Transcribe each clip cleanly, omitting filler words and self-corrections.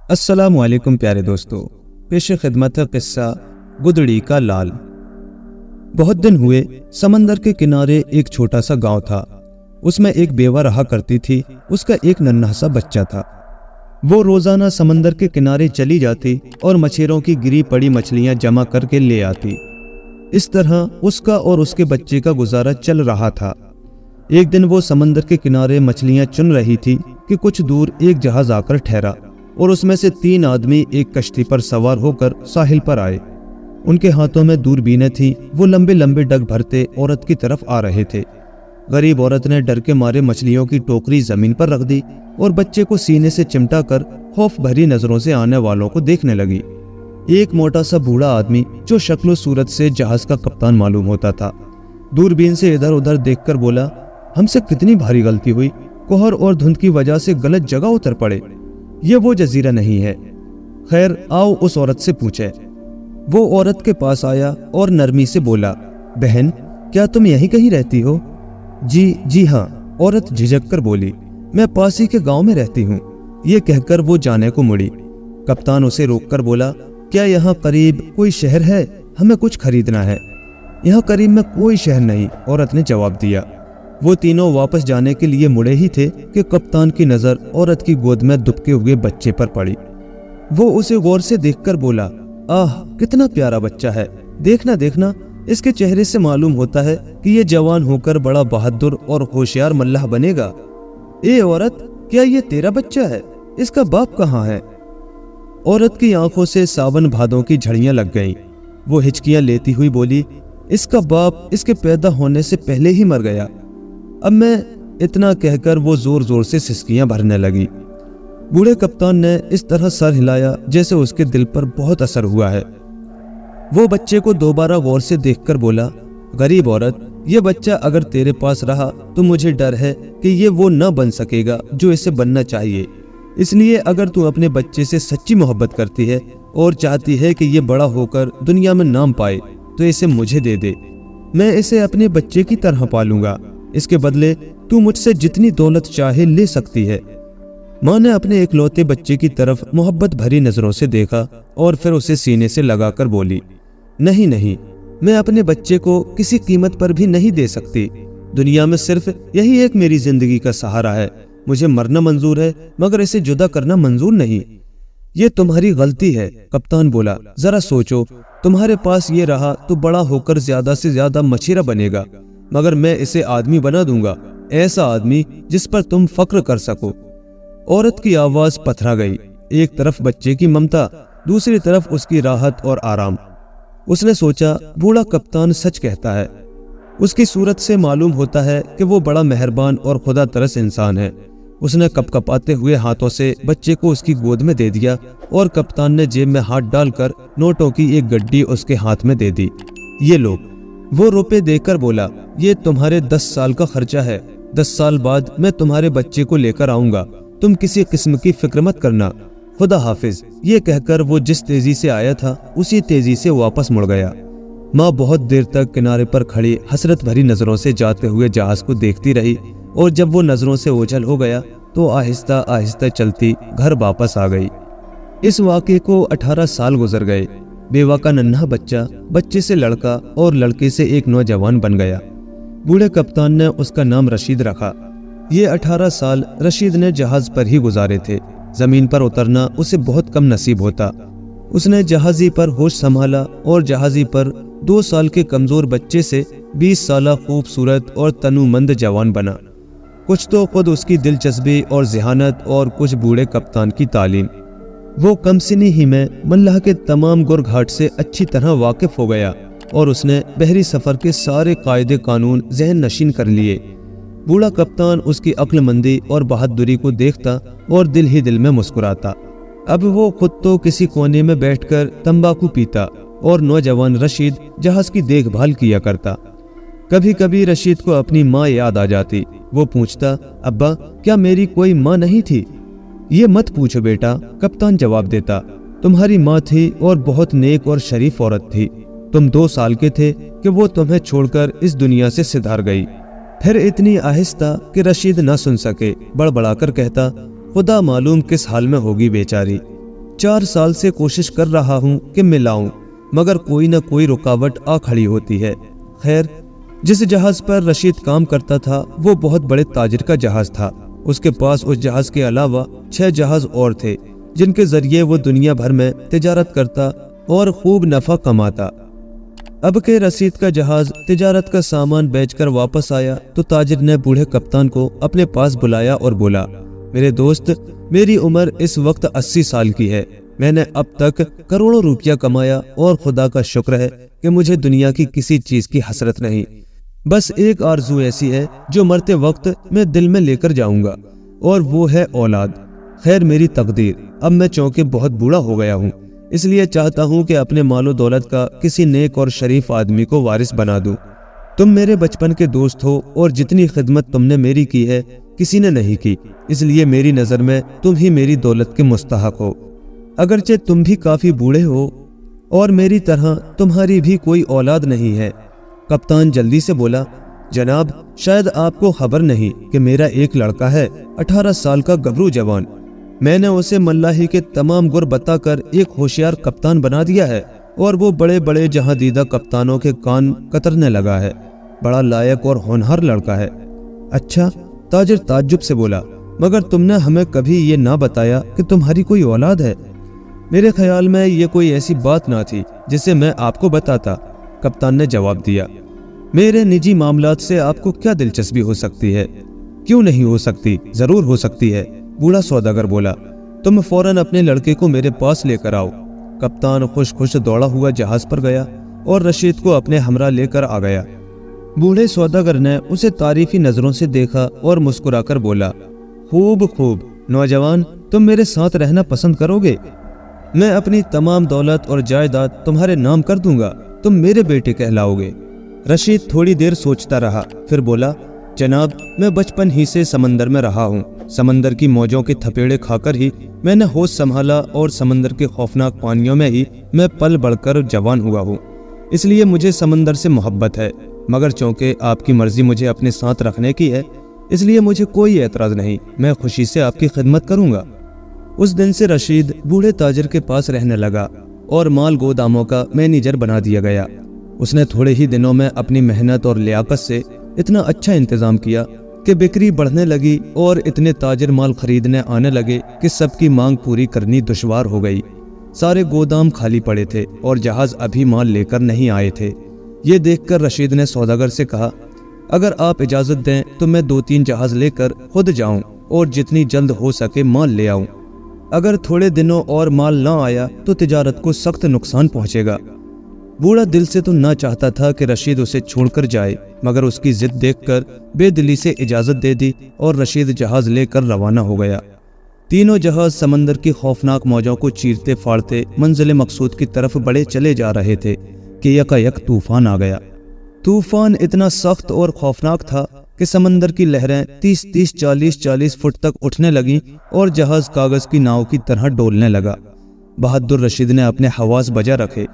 السلام علیکم پیارے دوستو، پیش خدمت ہے قصہ گدڑی کا لال۔ بہت دن ہوئے، سمندر کے کنارے ایک چھوٹا سا گاؤں تھا۔ اس میں ایک بیوہ رہا کرتی تھی، اس کا ایک ننھا سا بچہ تھا۔ وہ روزانہ سمندر کے کنارے چلی جاتی اور مچھیروں کی گری پڑی مچھلیاں جمع کر کے لے آتی۔ اس طرح اس کا اور اس کے بچے کا گزارا چل رہا تھا۔ ایک دن وہ سمندر کے کنارے مچھلیاں چن رہی تھی کہ کچھ دور ایک جہاز آ کر ٹھہرا اور اس میں سے 3 آدمی ایک کشتی پر سوار ہو کر ساحل پر آئے۔ ان کے ہاتھوں میں دوربینیں تھیں۔ وہ لمبے لمبے ڈگ بھرتے عورت کی طرف آ رہے تھے۔ غریب عورت نے ڈر کے مارے مچھلیوں کی ٹوکری زمین پر رکھ دی اور بچے کو سینے سے چمٹا کر خوف بھری نظروں سے آنے والوں کو دیکھنے لگی۔ ایک موٹا سا بوڑھا آدمی جو شکل و صورت سے جہاز کا کپتان معلوم ہوتا تھا، دوربین سے ادھر ادھر دیکھ کر بولا، ہم سے کتنی بھاری غلطی ہوئی، کوہر اور دھند کی وجہ سے غلط جگہ اتر پڑے۔ یہ وہ جزیرہ نہیں ہے۔ خیر، آؤ اس عورت سے پوچھے۔ وہ عورت کے پاس آیا اور نرمی سے بولا، بہن، کیا تم یہیں کہیں رہتی ہو؟ جی ہاں، عورت جھجک کر بولی، میں پاس ہی کے گاؤں میں رہتی ہوں۔ یہ کہہ کر وہ جانے کو مڑی۔ کپتان اسے روک کر بولا، کیا یہاں قریب کوئی شہر ہے؟ ہمیں کچھ خریدنا ہے۔ یہاں قریب میں کوئی شہر نہیں، عورت نے جواب دیا۔ وہ تینوں واپس جانے کے لیے مڑے ہی تھے کہ کپتان کی نظر عورت کی گود میں دبکے ہوئے بچے پر پڑی۔ وہ اسے غور سے دیکھ کر بولا، آہ، کتنا پیارا بچہ ہے، دیکھنا اس کے چہرے سے معلوم ہوتا ہے کہ یہ جوان ہو کر بڑا بہادر اور ہوشیار ملح بنے گا۔ اے عورت، کیا یہ تیرا بچہ ہے؟ اس کا باپ کہاں ہے؟ عورت کی آنکھوں سے ساون بھادوں کی جھڑیاں لگ گئیں۔ وہ ہچکیاں لیتی ہوئی بولی، اس کا باپ اس کے پیدا ہونے سے پہلے ہی مر گیا۔ اب میں اتنا کہہ کر وہ زور زور سے سسکیاں بھرنے لگی۔ بوڑھے کپتان نے اس طرح سر ہلایا جیسے اس کے دل پر بہت اثر ہوا ہے۔ وہ بچے کو دوبارہ غور سے دیکھ کر بولا، غریب عورت، یہ بچہ اگر تیرے پاس رہا تو مجھے ڈر ہے کہ یہ وہ نہ بن سکے گا جو اسے بننا چاہیے۔ اس لیے اگر تو اپنے بچے سے سچی محبت کرتی ہے اور چاہتی ہے کہ یہ بڑا ہو کر دنیا میں نام پائے تو اسے مجھے دے دے۔ میں اسے اپنے بچے کی طرح پالوں گا۔ اس کے بدلے تو مجھ سے جتنی دولت چاہے لے سکتی ہے۔ ماں نے اپنے اکلوتے بچے کی طرف محبت بھری نظروں سے دیکھا اور پھر اسے سینے سے لگا کر بولی، نہیں، میں اپنے بچے کو کسی قیمت پر بھی نہیں دے سکتی۔ دنیا میں صرف یہی ایک میری زندگی کا سہارا ہے۔ مجھے مرنا منظور ہے مگر اسے جدا کرنا منظور نہیں۔ یہ تمہاری غلطی ہے، کپتان بولا، ذرا سوچو، تمہارے پاس یہ رہا تو بڑا ہو کر زیادہ سے زیادہ مچھیرا بنے گا، مگر میں اسے آدمی بنا دوں گا، ایسا آدمی جس پر تم فخر کر سکو۔ عورت کی آواز پتھرا گئی۔ ایک طرف بچے کی ممتا، دوسری طرف اس کی راحت اور آرام۔ اس نے سوچا، بوڑھا کپتان سچ کہتا ہے۔ اس کی صورت سے معلوم ہوتا ہے کہ وہ بڑا مہربان اور خدا ترس انسان ہے۔ اس نے کپ کپاتے ہوئے ہاتھوں سے بچے کو اس کی گود میں دے دیا اور کپتان نے جیب میں ہاتھ ڈال کر نوٹوں کی ایک گڈی اس کے ہاتھ میں دے دی۔ یہ لو۔ وہ روپے دے کر بولا، یہ تمہارے 10 سال کا خرچہ ہے۔ 10 سال بعد میں تمہارے بچے کو لے کر آؤں گا، تم کسی قسم کی فکر مت کرنا۔ خدا حافظ۔ یہ کہہ کر وہ جس تیزی سے آیا تھا اسی تیزی سے واپس مڑ گیا۔ ماں بہت دیر تک کنارے پر کھڑی حسرت بھری نظروں سے جاتے ہوئے جہاز کو دیکھتی رہی اور جب وہ نظروں سے اوجھل ہو گیا تو آہستہ آہستہ چلتی گھر واپس آ گئی۔ اس واقعے کو 18 سال گزر گئے۔ بیوہ کا ننھا بچہ بچے سے لڑکا اور لڑکے سے ایک نوجوان بن گیا۔ بوڑھے کپتان نے اس کا نام رشید رکھا۔ یہ 18 سال رشید نے جہاز پر ہی گزارے تھے۔ زمین پر اترنا اسے بہت کم نصیب ہوتا۔ اس نے جہازی پر ہوش سنبھالا اور جہازی پر 2 سال کے کمزور بچے سے 20 سالہ خوبصورت اور تنومند جوان بنا۔ کچھ تو خود اس کی دلچسپی اور ذہانت اور کچھ بوڑھے کپتان کی تعلیم۔ وہ کم سنی ہی میں ملح کے تمام گر گھاٹ سے اچھی طرح واقف ہو گیا اور اس نے بحری سفر کے سارے قاعدے قانون ذہن نشین کر لیے۔ بوڑھا کپتان اس کی عقل مندی اور بہادری کو دیکھتا اور دل ہی دل میں مسکراتا۔ اب وہ خود تو کسی کونے میں بیٹھ کر تمباکو پیتا اور نوجوان رشید جہاز کی دیکھ بھال کیا کرتا۔ کبھی کبھی رشید کو اپنی ماں یاد آ جاتی۔ وہ پوچھتا، ابا، کیا میری کوئی ماں نہیں تھی؟ یہ مت پوچھو بیٹا، کپتان جواب دیتا، تمہاری ماں تھی اور بہت نیک اور شریف عورت تھی۔ تم 2 سال کے تھے کہ وہ تمہیں چھوڑ کر اس دنیا سے سدھار گئی۔ پھر اتنی آہستہ کہ رشید نہ سن سکے بڑبڑا کر کہتا، خدا معلوم کس حال میں ہوگی بیچاری۔ 4 साल से कोशिश कर रहा हूँ कि मिलाऊं, मगर कोई न कोई रुकावट आ खड़ी होती है। खैर, जिस जहाज पर रशीद काम करता था वो बहुत बड़े ताजिर का जहाज था। उसके पास उस जहाज के अलावा 6 जहाज और थे, जिनके जरिए वो दुनिया भर में तिजारत करता और खूब नफा कमाता। अब के रशीद का जहाज तिजारत का सामान बेचकर वापस आया तो ताजिर ने बूढ़े कप्तान को अपने पास बुलाया और बोला, मेरे दोस्त, मेरी उम्र इस वक्त 80 साल की है। मैंने अब तक करोड़ों रुपया कमाया और खुदा का शुक्र है कि मुझे दुनिया की किसी चीज की हसरत नहीं। बस एक आरज़ू ऐसी है जो मरते वक्त मैं दिल में लेकर जाऊंगा, और वो है औलाद। खैर, मेरी तकदीर, अब मैं चौंके बहुत बूढ़ा हो गया हूँ, इसलिए चाहता हूँ कि अपने मालो दौलत का किसी नेक और शरीफ आदमी को वारिस बना दूं। तुम मेरे बचपन के दोस्त हो और जितनी खिदमत तुमने मेरी की है किसी ने नहीं की, इसलिए मेरी नज़र में तुम ही मेरी दौलत के मुस्तहक हो। अगरचे तुम भी काफ़ी बूढ़े हो और मेरी तरह तुम्हारी भी कोई औलाद नहीं है। कप्तान जल्दी से बोला, जनाब, शायद आपको खबर नहीं कि मेरा एक लड़का है, 18 साल का गबरू जवान। मैंने उसे मल्लाही के तमाम गुर बताकर एक होशियार कप्तान बना दिया है और वो बड़े बड़े जहां दीदा कप्तानों के कान कतरने लगा है। बड़ा लायक और होनहार लड़का है। अच्छा, ताजिर ताज्जुब से बोला, मगर तुमने हमें कभी ये ना बताया कि तुम्हारी कोई औलाद है। मेरे ख्याल में ये कोई ऐसी बात ना थी जिसे मैं आपको बताता, कप्तान ने जवाब दिया। मेरे निजी मामलात से आपको क्या दिलचस्पी हो सकती है? क्यों नहीं हो सकती, जरूर हो सकती है, बूढ़ा सौदागर बोला। तुम फौरन अपने लड़के को मेरे पास लेकर आओ। कप्तान खुश खुश दौड़ा हुआ जहाज पर गया और रशीद को अपने हमरा लेकर आ गया। बूढ़े सौदागर ने उसे तारीफी नजरों से देखा और मुस्कुराकर बोला, खूब खूब नौजवान, तुम मेरे साथ रहना पसंद करोगे? मैं अपनी तमाम दौलत और जायदाद तुम्हारे नाम कर दूंगा, तुम मेरे बेटे कहलाओगे। रशीद थोड़ी देर सोचता रहा, फिर बोला, जनाब, मैं बचपन ही से समंदर में रहा हूँ। समंदर की मौजों के थपेड़े खाकर ही मैंने होश संभाला और समंदर के खौफनाक पानियों में ही मैं पल बढ़कर जवान हुआ हूँ। इसलिए मुझे समंदर से मोहब्बत है, मगर चूंकि आपकी मर्जी मुझे अपने साथ रखने की है, इसलिए मुझे कोई एतराज नहीं, मैं खुशी से आपकी खिदमत करूंगा। उस दिन से रशीद बूढ़े ताजिर के पास रहने लगा और माल गोदामों का मैनेजर बना दिया गया। उसने थोड़े ही दिनों में अपनी मेहनत और लियाकत से इतना अच्छा इंतजाम किया कि बिक्री बढ़ने लगी और इतने ताजिर माल खरीदने आने लगे कि सबकी मांग पूरी करनी दुश्वार हो गई। सारे गोदाम खाली पड़े थे और जहाज अभी माल लेकर नहीं आए थे। ये देखकर रशीद ने सौदागर से कहा, अगर आप इजाज़त दें तो मैं 2-3 जहाज लेकर खुद जाऊं और जितनी जल्द हो सके माल ले आऊं। अगर थोड़े दिनों और माल ना आया तो तिजारत को सख्त नुकसान पहुंचेगा। बूढ़ा दिल से तो ना चाहता था कि रशीद उसे छोड़कर जाए, मगर उसकी जिद देखकर बेदिली से इजाज़त दे दी और रशीद जहाज लेकर रवाना हो गया। तीनों जहाज समंदर की खौफनाक मौजों को चीरते फाड़ते मंजिल मकसूद की तरफ बढ़े चले जा रहे थे कि यकायक तूफान आ गया। तूफान इतना सख्त और खौफनाक था कि समंदर की लहरें 30-30, 40-40 फुट तक उठने लगीं और जहाज कागज की नाव की तरह डोलने लगा। बहादुर रशीद ने अपने हवास बजा रखे।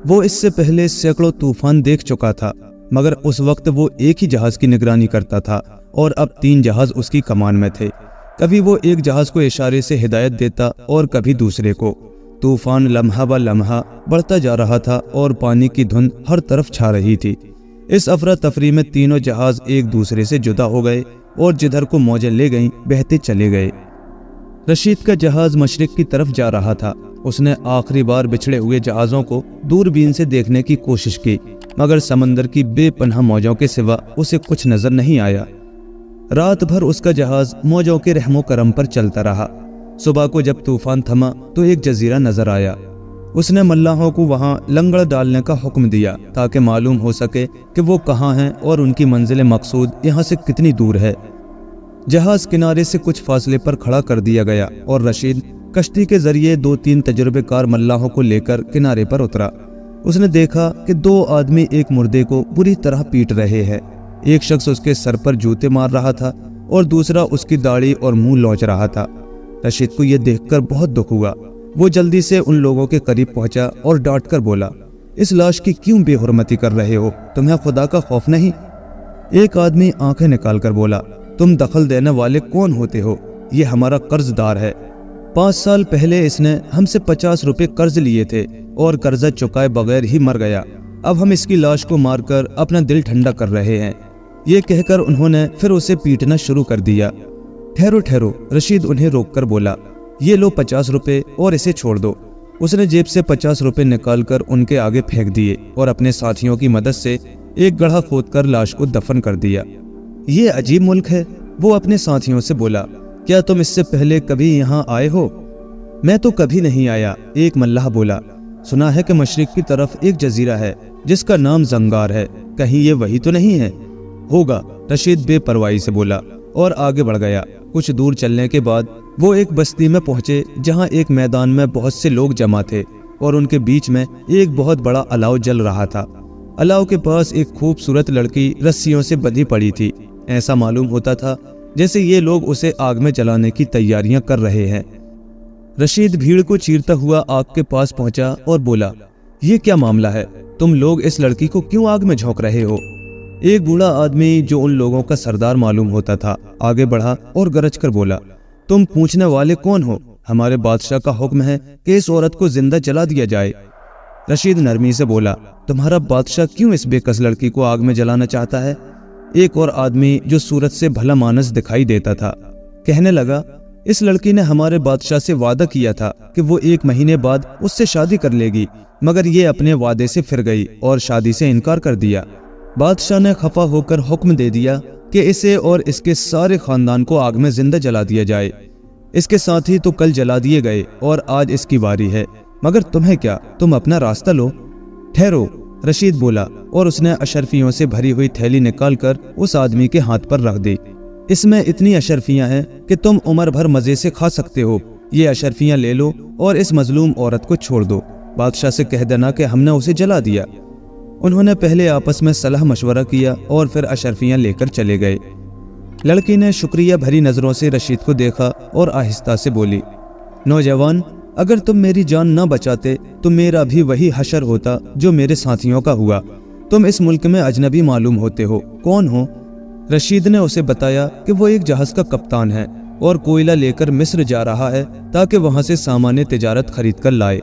वो इससे पहले सैकड़ों तूफान देख चुका था, मगर उस वक्त वो एक ही जहाज की निगरानी करता था और अब 3 जहाज उसकी कमान में थे। कभी वो एक जहाज को इशारे से हिदायत देता और कभी दूसरे को। तूफान लम्हा ब लम्हा बढ़ता जा रहा था और पानी की धुंध हर तरफ छा रही थी। इस अफरा तफरी में तीनों जहाज एक दूसरे से जुदा हो गए और जिधर को मौजें ले गईं बहते चले गए। रशीद का जहाज मशरिक की तरफ जा रहा था। उसने आखिरी बार बिछड़े हुए जहाज़ों को दूरबीन से देखने की कोशिश की, मगर समंदर की बेपनाह मौजों के सिवा उसे कुछ नजर नहीं आया। रात भर उसका जहाज मौजों के रहमो करम पर चलता रहा। सुबह को जब तूफान थमा तो एक जजीरा नजर आया। उसने मल्लाहों को वहां लंगर डालने का हुक्म दिया ताकि मालूम हो सके कि वो कहाँ हैं और उनकी मंजिल मकसूद यहाँ से कितनी दूर है। जहाज किनारे से कुछ फासले पर खड़ा कर दिया गया और रशीद कश्ती के जरिए 2-3 तजुर्बेकार मल्लाहों को लेकर किनारे पर उतरा। उसने देखा कि 2 आदमी एक मुर्दे को बुरी तरह पीट रहे हैं। एक शख्स उसके सर पर जूते मार रहा था और दूसरा उसकी दाढ़ी और मुंह लौच रहा था। रशीद को यह देखकर बहुत दुख हुआ। वो जल्दी से उन लोगों के करीब पहुंचा और डांट कर बोला, इस लाश की क्यों बेहुरमती कर रहे हो? तुम्हें खुदा का खौफ नहीं? एक आदमी आंखें निकाल कर बोला, तुम दखल देने वाले कौन होते हो? ये हमारा कर्जदार है। 5 साल पहले इसने हमसे 50 रुपए कर्ज लिए थे और कर्जा चुकाए बगैर ही मर गया। अब हम इसकी लाश को मारकर अपना दिल ठंडा कर रहे हैं। ये कहकर उन्होंने फिर उसे पीटना शुरू कर दिया। ठहरो ठहरो, रशीद उन्हें रोककर बोला, ये लो 50 रुपए और इसे छोड़ दो। उसने जेब से 50 रुपए निकालकर उनके आगे फेंक दिए और अपने साथियों की मदद से एक गड्ढा खोदकर लाश को दफन कर दिया। ये अजीब मुल्क है, वो अपने साथियों से बोला, क्या तुम इससे पहले कभी यहाँ आए हो? मैं तो कभी नहीं आया, एक मल्लाह बोला। सुना है कि मशरिक की तरफ एक जजीरा है जिसका नाम जंगार है, कहीं ये वही तो नहीं है? होगा, रशीद बेपरवाही से बोला और आगे बढ़ गया। कुछ दूर चलने के बाद वो एक बस्ती में पहुंचे जहां एक मैदान में बहुत से लोग जमा थे और उनके बीच में एक बहुत बड़ा अलाव जल रहा था। अलाव के पास एक खूबसूरत लड़की रस्सियों से बंधी पड़ी थी। ऐसा मालूम होता था जैसे ये लोग उसे आग में जलाने की तैयारियां कर रहे हैं। रशीद भीड़ को चीरता हुआ आग के पास पहुंचा और बोला, ये क्या मामला है? तुम लोग इस लड़की को क्यों आग में झोंक रहे हो? एक बूढ़ा आदमी जो उन लोगों का सरदार मालूम होता था आगे बढ़ा और गरज कर बोला, तुम पूछने वाले कौन हो? हमारे बादशाह का हुक्म है कि इस औरत को जिंदा जला दिया जाए। रशीद नरमी से बोला, तुम्हारा बादशाह क्यों इस बेकस लड़की को आग में जलाना चाहता है? एक और आदमी जो सूरत से भला मानस दिखाई देता था कहने लगा, इस लड़की ने हमारे बादशाह से वादा किया था कि वो 1 महीने बाद उससे शादी कर लेगी, मगर ये अपने वादे से फिर गई और शादी से इनकार कर दिया। बादशाह ने खफा होकर हुक्म दे दिया कि इसे और इसके सारे खानदान को आग में जिंदा जला दिया जाए। इसके साथी तो कल जला दिए गए और आज इसकी बारी है, मगर तुम्हें क्या, तुम अपना रास्ता लो। ठहरो, रशीद बोला और उसने अशरफियों से भरी हुई थैली निकालकर उस आदमी के हाथ पर रख दी। इसमें इतनी अशरफियां हैं कि तुम उम्र भर मजे से खा सकते हो। ये अशरफियां ले लो और इस मजलूम औरत को छोड़ दो। बादशाह से कह देना कि हमने उसे जला दिया। उन्होंने पहले आपस में सलाह मशवरा किया और फिर अशरफियां लेकर चले गए। लड़की ने शुक्रिया भरी नजरों से रशीद को देखा और आहिस्ता से बोली, नौजवान, अगर तुम मेरी जान न बचाते तो मेरा भी वही हशर होता जो मेरे साथियों का हुआ। तुम इस मुल्क में अजनबी मालूम होते हो, कौन हो? रशीद ने उसे बताया कि वो एक जहाज का कप्तान है और कोयला लेकर मिस्र जा रहा है ताकि वहां से सामान्य तिजारत खरीद कर लाए।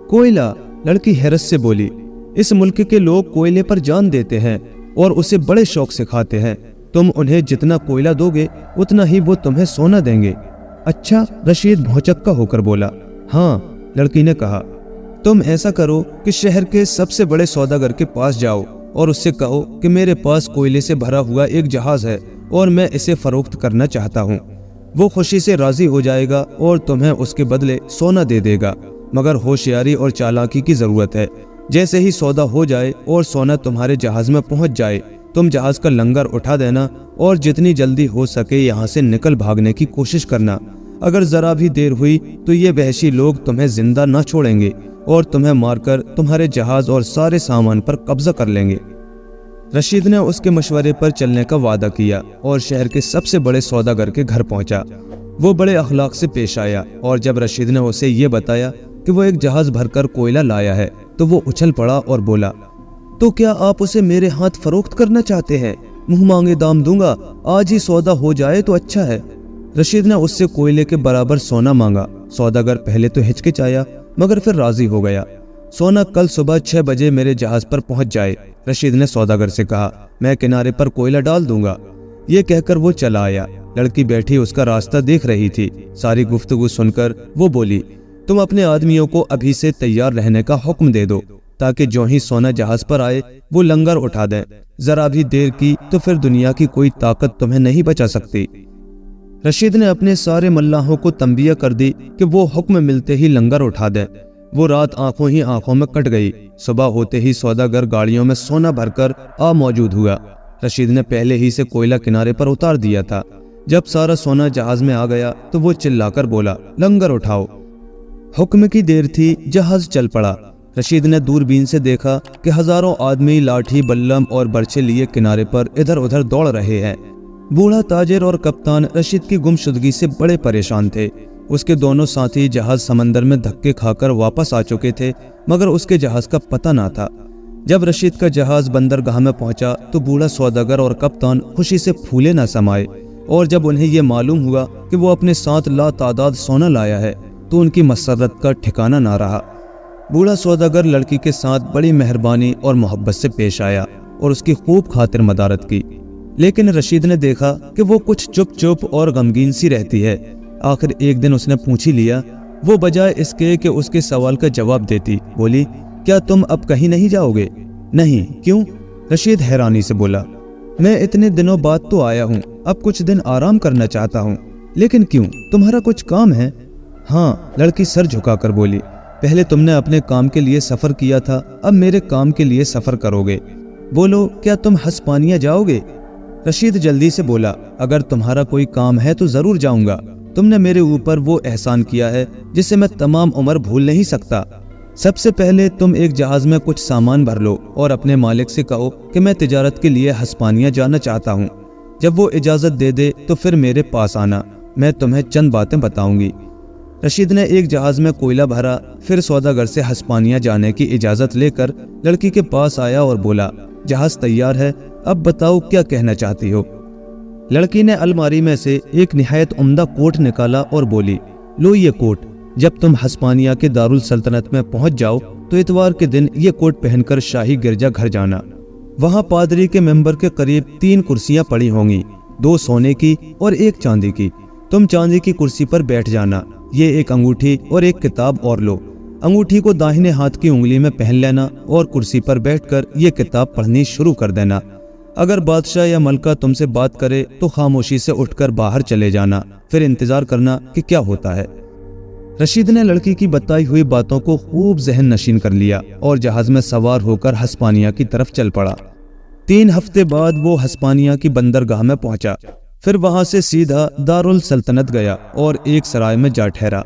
कोयला? लड़की हैरत से बोली, इस मुल्क के लोग कोयले पर जान देते हैं और उसे बड़े शौक से खाते हैं। तुम उन्हें जितना कोयला दोगे उतना ही वो तुम्हें सोना देंगे। अच्छा, रशीद भौचक्का होकर बोला। हाँ, लड़की ने कहा, तुम ऐसा करो कि शहर के सबसे बड़े सौदागर के पास जाओ और उससे कहो कि मेरे पास कोयले से भरा हुआ एक जहाज है और मैं इसे फरोख्त करना चाहता हूँ। वो खुशी से राजी हो जाएगा और तुम्हें उसके बदले सोना दे देगा, मगर होशियारी और चालाकी की जरूरत है। जैसे ही सौदा हो जाए और सोना तुम्हारे जहाज में पहुंच जाए, तुम जहाज का लंगर उठा देना और जितनी जल्दी हो सके यहाँ से निकल भागने की कोशिश करना। अगर जरा भी देर हुई तो ये वहशी लोग तुम्हें जिंदा न छोड़ेंगे और तुम्हें मारकर तुम्हारे जहाज और सारे सामान पर कब्जा कर लेंगे। रशीद ने उसके मशवरे पर चलने का वादा किया और शहर के सबसे बड़े सौदागर के घर पहुंचा। वो बड़े अखलाक से पेश आया और जब रशीद ने उसे ये बताया कि वो एक जहाज भरकर कोयला लाया है तो वो उछल पड़ा और बोला, तो क्या आप उसे मेरे हाथ फरोख्त करना चाहते हैं? मुंह मांगे दाम दूंगा, आज ही सौदा हो जाए तो अच्छा है। रशीद ने उससे कोयले के बराबर सोना मांगा। सौदागर पहले तो हिचकिचाया मगर फिर राजी हो गया। सोना कल सुबह 6 बजे मेरे जहाज पर पहुंच जाए, रशीद ने सौदागर से कहा। मैं किनारे पर कोयला डाल दूंगा। ये कहकर वो चला आया। लड़की बैठी उसका रास्ता देख रही थी। सारी गुफ्तगू सुनकर वो बोली, तुम अपने आदमियों को अभी से तैयार रहने का हुक्म दे दो ताकि जो ही सोना जहाज पर आए वो लंगर उठा दें। जरा भी देर की तो फिर दुनिया की कोई ताकत तुम्हें नहीं बचा सकती। रशीद ने अपने सारे मल्लाहों को तंबिया कर दी कि वो हुक्म मिलते ही लंगर उठा दें। वो रात आंखों ही आंखों में कट गई। सुबह होते ही सौदागर गाड़ियों में सोना भरकर आ मौजूद हुआ। रशीद ने पहले ही से कोयला किनारे पर उतार दिया था। जब सारा सोना जहाज में आ गया तो वो चिल्लाकर बोला, लंगर उठाओ। हुक्म की देर थी, जहाज चल पड़ा। रशीद ने दूरबीन से देखा कि हजारों आदमी लाठी, बल्लम और बर्छे लिए किनारे पर इधर उधर दौड़ रहे हैं। बूढ़ा ताजिर और कप्तान रशीद की गुमशुदगी से बड़े परेशान थे। उसके दोनों साथी जहाज समंदर में धक्के खाकर वापस आ चुके थे, मगर उसके जहाज का पता ना था। जब रशीद का जहाज बंदरगाह में पहुंचा तो बूढ़ा सौदागर और कप्तान खुशी से फूले न समाये। और जब उन्हें ये मालूम हुआ कि वो अपने साथ ला तादाद सोना लाया है तो उनकी मसरत का ठिकाना ना रहा। बूढ़ा सौदागर लड़की के साथ बड़ी मेहरबानी और मोहब्बत से पेश आया और उसकी खूब खातिर मदारत की, लेकिन रशीद ने देखा कि वो कुछ चुप चुप और गमगीन सी रहती है। आखिर एक दिन उसने पूछ ही लिया। वो बजाय इसके कि उसके सवाल का जवाब देती बोली, क्या तुम अब कहीं नहीं जाओगे? नहीं, क्यों? रशीद हैरानी से बोला, मैं इतने दिनों बाद तो आया हूँ, अब कुछ दिन आराम करना चाहता हूँ। लेकिन क्यों, तुम्हारा कुछ काम है? हाँ, लड़की सर झुकाकर बोली, पहले तुमने अपने काम के लिए सफर किया था, अब मेरे काम के लिए सफर करोगे। बोलो, क्या तुम हस्पानिया जाओगे? रशीद जल्दी से बोला, अगर तुम्हारा कोई काम है तो जरूर जाऊंगा। तुमने मेरे ऊपर वो एहसान किया है जिसे मैं तमाम उम्र भूल नहीं सकता। सबसे पहले तुम एक जहाज में कुछ सामान भर लो और अपने मालिक से कहो कि मैं तिजारत के लिए हस्पानिया जाना चाहता हूँ। जब वो इजाज़त दे दे तो फिर मेरे पास आना, मैं तुम्हें चंद बातें बताऊंगी। रशीद ने एक जहाज में कोयला भरा, फिर सौदागर से हस्पानिया जाने की इजाज़त लेकर लड़की के पास आया और बोला, जहाज तैयार है, अब बताओ क्या कहना चाहती हो। लड़की ने अलमारी में से एक निहायत उम्दा कोट निकाला और बोली, लो ये कोट, जब तुम हस्पानिया के दारुल सल्तनत में पहुंच जाओ तो इतवार के दिन ये कोट पहनकर शाही गिरजा घर जाना। वहां पादरी के मेंबर के करीब 3 कुर्सियां पड़ी होंगी, 2 सोने की और 1 चांदी की। तुम चांदी की कुर्सी पर बैठ जाना, ये एक अंगूठी और एक किताब और लो। अंगूठी को दाहिने हाथ की उंगली में पहन लेना और कुर्सी पर बैठकर ये किताब पढ़नी शुरू कर देना। अगर बादशाह या मलका तुमसे बात करे तो खामोशी से उठकर बाहर चले जाना, फिर इंतजार करना कि क्या होता है। रशीद ने लड़की की बताई हुई बातों को खूब जहन नशीन कर लिया और जहाज में सवार होकर हस्पानिया की तरफ चल पड़ा। 3 हफ्ते बाद वो हस्पानिया की बंदरगाह में पहुंचा, फिर वहां से सीधा दारुल सल्तनत गया और एक सराय में जा ठहरा।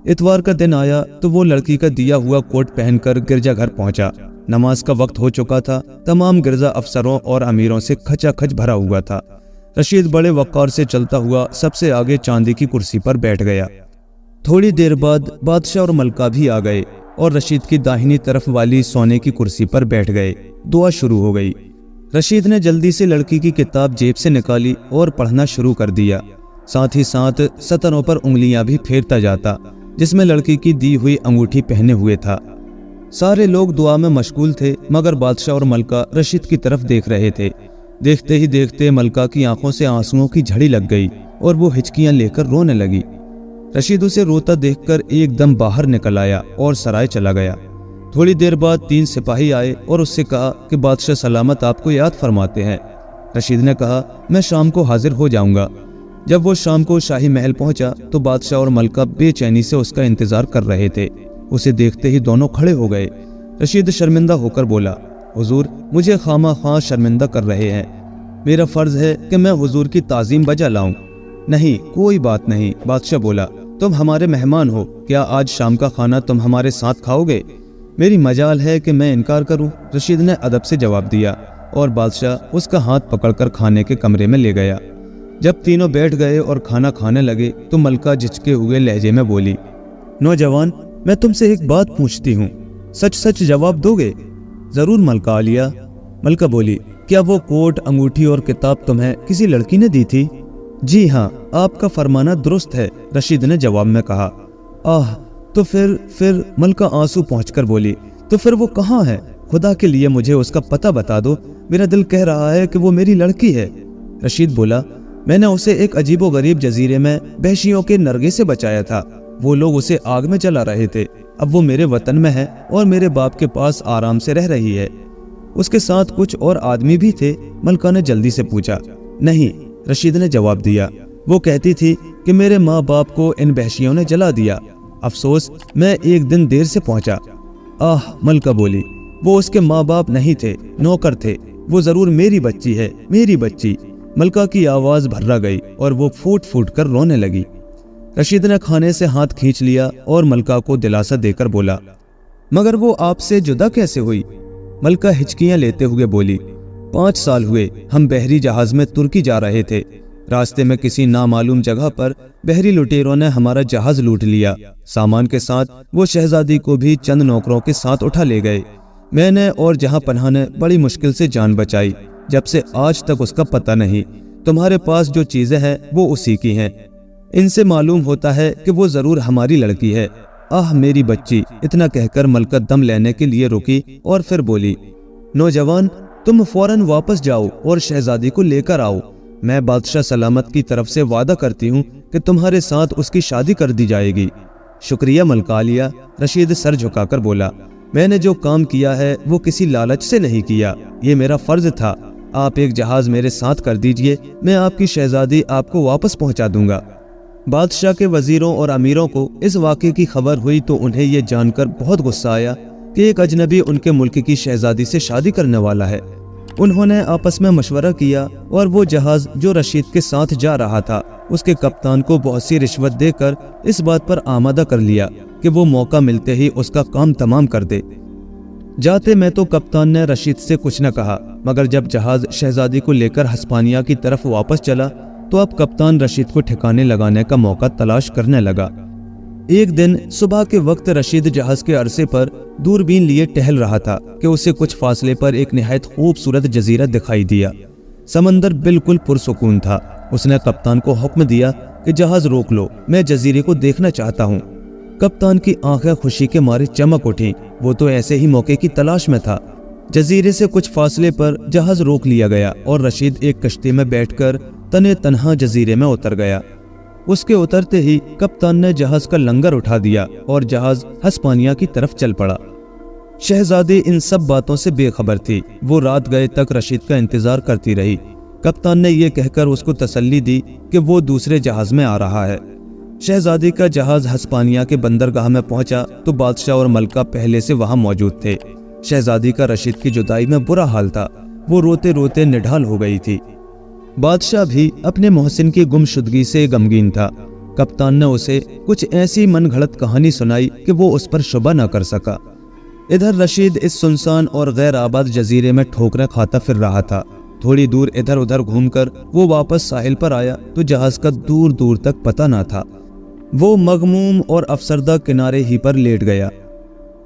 इतवार का दिन आया तो वो लड़की का दिया हुआ कोट पहनकर गिरजाघर पहुंचा। नमाज का वक्त हो चुका था, तमाम गिरजा अफसरों और अमीरों से खचाखच भरा हुआ था। रशीद बड़े वक़ार से चलता हुआ सबसे आगे चांदी की कुर्सी पर बैठ गया। थोड़ी देर बाद बादशाह और मलका भी आ गए और रशीद की दाहिनी तरफ वाली सोने की कुर्सी पर बैठ गए। दुआ शुरू हो गई। रशीद ने जल्दी से लड़की की किताब जेब से निकाली और पढ़ना शुरू कर दिया। साथ ही साथ सतरों पर उंगलियां भी फेरता जाता जिसमें लड़की की दी हुई अंगूठी पहने हुए था। सारे लोग दुआ में मशगूल थे, मगर बादशाह और मलका रशीद की तरफ देख रहे थे। देखते ही देखते मलका की आंखों से आंसुओं की झड़ी लग गई और वो हिचकियां लेकर रोने लगी। रशीद उसे रोता देखकर एकदम बाहर निकल आया और सराय चला गया। थोड़ी देर बाद 3 सिपाही आए और उससे कहा कि बादशाह सलामत आपको याद फरमाते हैं। रशीद ने कहा, मैं शाम को हाजिर हो जाऊंगा। जब वो शाम को शाही महल पहुंचा तो बादशाह और मलका बेचैनी से उसका इंतजार कर रहे थे। उसे देखते ही दोनों खड़े हो गए। रशीद शर्मिंदा होकर बोला, हुजूर, मुझे खामा खां शर्मिंदा कर रहे हैं। मेरा फर्ज है कि मैं हुजूर की ताज़ीम बजा लाऊं। नहीं, कोई बात नहीं, बादशाह बोला, तुम हमारे मेहमान हो, क्या आज शाम का खाना तुम हमारे साथ खाओगे? मेरी मजाल है कि मैं इनकार करूं, रशीद ने अदब से जवाब दिया और बादशाह उसका हाथ पकड़कर खाने के कमरे में ले गया। जब तीनों बैठ गए और खाना खाने लगे तो मलका झिझके हुए लहजे में बोली, नौजवान, मैं तुमसे एक बात पूछती हूँ, सच सच जवाब दोगे? जरूर मलका आलिया। मलका बोली, क्या वो कोट, अंगूठी और किताब तुम्हें किसी लड़की ने दी थी? जी हाँ, आपका फरमाना दुरुस्त है, रशीद ने जवाब में कहा। आह, तो फिर मलका आंसू पहुंचकर बोली, तो फिर वो कहाँ है? खुदा के लिए मुझे उसका पता बता दो, मेरा दिल कह रहा है कि वो मेरी लड़की है। रशीद बोला, मैंने उसे एक अजीबो गरीब जजीरे में वहशियों के नरगे से बचाया था। वो लोग उसे आग में जला रहे थे। अब वो मेरे वतन में है और मेरे बाप के पास आराम से रह रही है। उसके साथ कुछ और आदमी भी थे? मलका ने जल्दी से पूछा। नहीं, रशीद ने जवाब दिया, वो कहती थी कि मेरे माँ बाप को इन वहशियों ने जला दिया। अफसोस, मैं एक दिन देर से पहुंचा। आह, मलका बोली, वो उसके माँ बाप नहीं थे, नौकर थे। वो जरूर मेरी बच्ची है, मेरी बच्ची। मलका की आवाज भर्रा गई और वो फूट फूट कर रोने लगी। रशीद ने खाने से हाथ खींच लिया और मलका को दिलासा देकर बोला, मगर वो आपसे जुदा कैसे हुई? मलका हिचकियां लेते हुए बोली, 5 साल हुए, हम बहरी जहाज में तुर्की जा रहे थे। रास्ते में किसी नामालूम जगह पर बहरी लुटेरों ने हमारा जहाज लूट लिया। सामान के साथ वो शहजादी को भी चंद नौकरों के साथ उठा ले गए। मैंने और जहां पनाह ने बड़ी मुश्किल से जान बचाई। जब से आज तक उसका पता नहीं। तुम्हारे पास जो चीजें हैं वो उसी की हैं। ان سے معلوم ہوتا ہے کہ وہ ضرور ہماری لڑکی ہے۔ آہ میری بچی، اتنا کہہ کر ملکہ دم لینے کے لیے رکی اور پھر بولی، نوجوان تم فوراً واپس جاؤ اور شہزادی کو لے کر آؤ۔ میں بادشاہ سلامت کی طرف سے وعدہ کرتی ہوں کہ تمہارے ساتھ اس کی شادی کر دی جائے گی۔ شکریہ ملکہ عالیہ، رشید سر جھکا کر بولا، میں نے جو کام کیا ہے وہ کسی لالچ سے نہیں کیا، یہ میرا فرض تھا۔ آپ ایک جہاز میرے ساتھ کر دیجئے، میں آپ کی شہزادی آپ کو واپس پہنچا دوں گا۔ بادشاہ کے وزیروں اور امیروں کو اس واقعے کی خبر ہوئی تو انہیں یہ جان کر بہت غصہ آیا کہ ایک اجنبی ان کے ملک کی شہزادی سے شادی کرنے والا ہے۔ انہوں نے آپس میں مشورہ کیا اور وہ جہاز جو رشید کے ساتھ جا رہا تھا اس کے کپتان کو بہت سی رشوت دے کر اس بات پر آمادہ کر لیا کہ وہ موقع ملتے ہی اس کا کام تمام کر دے۔ جاتے میں تو کپتان نے رشید سے کچھ نہ کہا، مگر جب جہاز شہزادی کو لے کر ہسپانیہ کی طرف واپس چلا تو اب کپتان رشید کو ٹھکانے لگانے کا موقع تلاش کرنے لگا۔ ایک دن صبح کے وقت رشید جہاز کے عرصے پر دوربین لیے ٹہل رہا تھا کہ اسے کچھ فاصلے پر ایک نہایت خوبصورت جزیرہ دکھائی دیا۔ سمندر بالکل پرسکون تھا۔ اس نے کپتان کو حکم دیا کہ جہاز روک لو، میں جزیرے کو دیکھنا چاہتا ہوں۔ کپتان کی آنکھیں خوشی کے مارے چمک اٹھیں، وہ تو ایسے ہی موقع کی تلاش میں تھا۔ جزیرے سے کچھ فاصلے پر جہاز روک لیا گیا اور رشید ایک کشتی میں بیٹھ کر تنے تنہا جزیرے میں اتر گیا۔ اس کے اترتے ہی کپتان نے جہاز کا لنگر اٹھا دیا اور جہاز ہسپانیہ کی طرف چل پڑا۔ شہزادی ان سب باتوں سے بے خبر تھی۔ وہ رات گئے تک رشید کا انتظار کرتی رہی۔ کپتان نے یہ کہہ کر اس کو تسلی دی کہ وہ دوسرے جہاز میں آ رہا ہے۔ شہزادی کا جہاز ہسپانیہ کے بندرگاہ میں پہنچا تو بادشاہ اور ملکہ پہلے سے وہاں موجود تھے۔ شہزادی کا رشید کی جدائی میں برا حال تھا، وہ روتے روتے نڈھال ہو گئی تھی۔ بادشاہ بھی اپنے محسن کی گمشدگی سے غمگین تھا۔ کپتان نے اسے کچھ ایسی من گھڑت کہانی سنائی کہ وہ اس پر شبہ نہ کر سکا۔ ادھر رشید اس سنسان اور غیر آباد جزیرے میں ٹھوکریں کھاتا پھر رہا تھا۔ تھوڑی دور ادھر ادھر گھوم کر وہ واپس ساحل پر آیا تو جہاز کا دور دور تک پتہ نہ تھا۔ وہ مغموم اور افسردہ کنارے ہی پر لیٹ گیا۔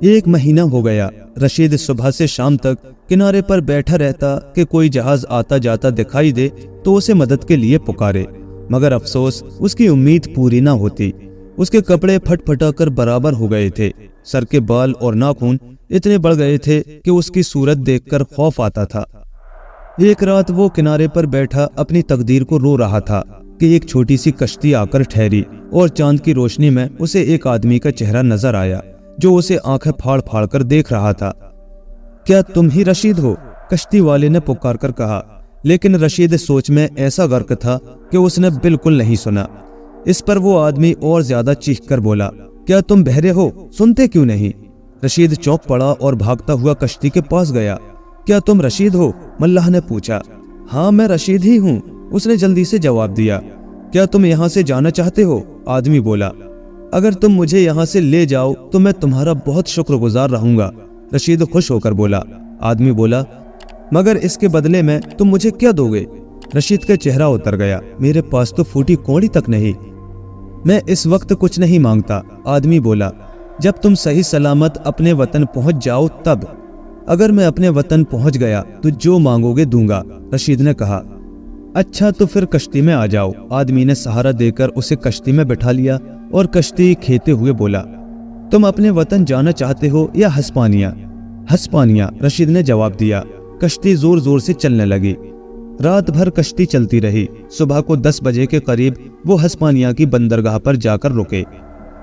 ایک مہینہ ہو گیا۔ رشید صبح سے شام تک کنارے پر بیٹھا رہتا کہ کوئی جہاز آتا جاتا دکھائی دے تو اسے مدد کے لیے پکارے، مگر افسوس اس کی امید پوری نہ ہوتی۔ اس کے کپڑے پھٹ پھٹا کر برابر ہو گئے تھے، سر کے بال اور ناخن اتنے بڑھ گئے تھے کہ اس کی صورت دیکھ کر خوف آتا تھا۔ ایک رات وہ کنارے پر بیٹھا اپنی تقدیر کو رو رہا تھا کہ ایک چھوٹی سی کشتی آ کر ٹھہری اور چاند کی روشنی میں اسے ایک آدمی کا چہرہ نظر آیا جو اسے آنکھیں پھاڑ پھاڑ کر دیکھ رہا تھا۔ کیا تم ہی رشید ہو؟ کشتی والے نے پکار کر کہا، لیکن رشید سوچ میں ایسا غرق تھا کہ اس نے بالکل نہیں سنا۔ اس پر وہ آدمی اور زیادہ چیخ کر بولا، کیا تم بہرے ہو؟ سنتے کیوں نہیں؟ رشید چونک پڑا اور بھاگتا ہوا کشتی کے پاس گیا۔ کیا تم رشید ہو؟ ملح نے پوچھا۔ ہاں میں رشید ہی ہوں، اس نے جلدی سے جواب دیا۔ کیا تم یہاں سے جانا چاہتے ہو؟ آدمی بولا۔ اگر تم مجھے یہاں سے لے جاؤ تو میں تمہارا بہت شکر گزار رہوں گا، رشید خوش ہو کر بولا۔ آدمی بولا، مگر اس کے بدلے میں تم مجھے کیا دو گے؟ رشید کا چہرہ اتر گیا۔ میرے پاس تو پھوٹی کوڑی تک نہیں، میں اس وقت کچھ نہیں مانگتا۔ آدمی بولا، جب تم صحیح سلامت اپنے وطن پہنچ جاؤ تب۔ اگر میں اپنے وطن پہنچ گیا تو جو مانگو گے دوں گا، رشید نے کہا۔ اچھا تو پھر کشتی میں آ جاؤ۔ آدمی نے سہارا دے کر اسے کشتی میں بٹھا لیا اور کشتی کھیتے ہوئے بولا، تم اپنے وطن جانا چاہتے ہو یا ہسپانیہ؟ ہسپانیہ، رشید نے جواب دیا۔ کشتی زور زور سے چلنے لگی۔ رات بھر کشتی چلتی رہی۔ صبح کو 10 بجے کے قریب وہ ہسپانیہ کی بندرگاہ پر جا کر رکے۔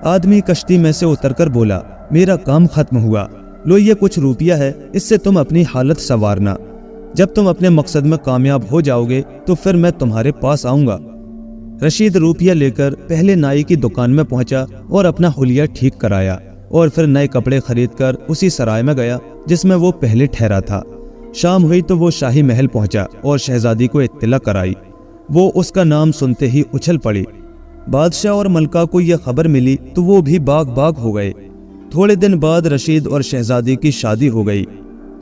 آدمی کشتی میں سے اتر کر بولا، میرا کام ختم ہوا، لو یہ کچھ روپیہ ہے، اس سے تم اپنی حالت سنوارنا۔ جب تم اپنے مقصد میں کامیاب ہو جاؤ گے تو پھر میں تمہارے پاس آؤں گا۔ رشید روپیہ لے کر پہلے نائی کی دکان میں پہنچا اور اپنا حلیہ ٹھیک کرایا اور پھر نئے کپڑے خرید کر اسی سرائے میں گیا جس میں وہ پہلے ٹھہرا تھا۔ شام ہوئی تو وہ شاہی محل پہنچا اور شہزادی کو اطلاع کرائی۔ وہ اس کا نام سنتے ہی اچھل پڑی۔ بادشاہ اور ملکہ کو یہ خبر ملی تو وہ بھی باغ باغ ہو گئے۔ تھوڑے دن بعد رشید اور شہزادی کی شادی ہو گئی۔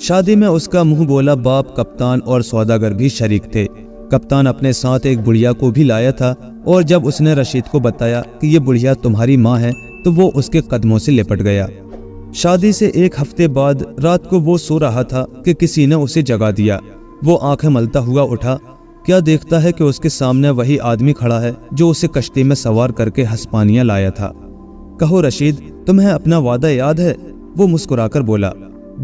شادی میں اس کا منہ بولا باپ، کپتان اور سوداگر بھی شریک تھے۔ کپتان اپنے ساتھ ایک بڑھیا کو بھی لایا تھا اور جب اس نے رشید کو بتایا کہ یہ بڑھیا تمہاری ماں ہے تو وہ اس کے قدموں سے لپٹ گیا۔ شادی سے 1 ہفتے بعد، رات کو وہ سو رہا تھا کہ کسی نے اسے جگا دیا۔ وہ آنکھیں ملتا ہوا اٹھا کیا دیکھتا ہے کہ اس کے سامنے وہی آدمی کھڑا ہے جو اسے کشتی میں سوار کر کے ہسپانیہ لایا تھا۔ کہو رشید، تمہیں اپنا وعدہ یاد ہے؟ وہ مسکرا کر بولا۔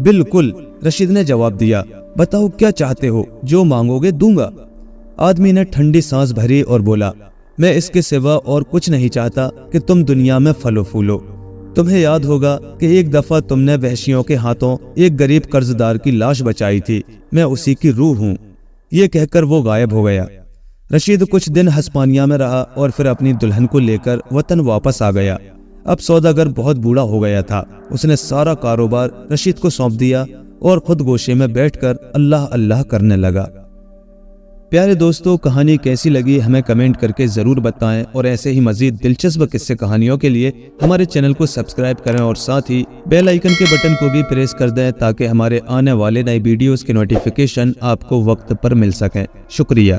بالکل، رشید نے جواب دیا۔ بتاؤ کیا چاہتے ہو، جو مانگو گے دوں گا۔ آدمی نے ٹھنڈی سانس بھری اور بولا، میں اس کے سوا اور کچھ نہیں چاہتا کہ تم دنیا میں پھلو پھولو۔ تمہیں یاد ہوگا کہ ایک دفعہ تم نے وحشیوں کے ہاتھوں ایک غریب قرضدار کی لاش بچائی تھی، میں اسی کی روح ہوں۔ یہ کہہ کر وہ غائب ہو گیا۔ رشید کچھ دن ہسپانیہ میں رہا اور پھر اپنی دلہن کو لے کر وطن واپس آ گیا۔ اب سوداگر بہت بوڑھا ہو گیا تھا۔ اس نے سارا کاروبار رشید کو سونپ دیا اور خود گوشے میں بیٹھ کر اللہ اللہ کرنے لگا۔ پیارے دوستو، کہانی کیسی لگی ہمیں کمنٹ کر کے ضرور بتائیں، اور ایسے ہی مزید دلچسپ قصے کہانیوں کے لیے ہمارے چینل کو سبسکرائب کریں اور ساتھ ہی بیل آئیکن کے بٹن کو بھی پریس کر دیں تاکہ ہمارے آنے والے نئے ویڈیوز کی نوٹیفیکیشن آپ کو وقت پر مل سکیں۔ شکریہ۔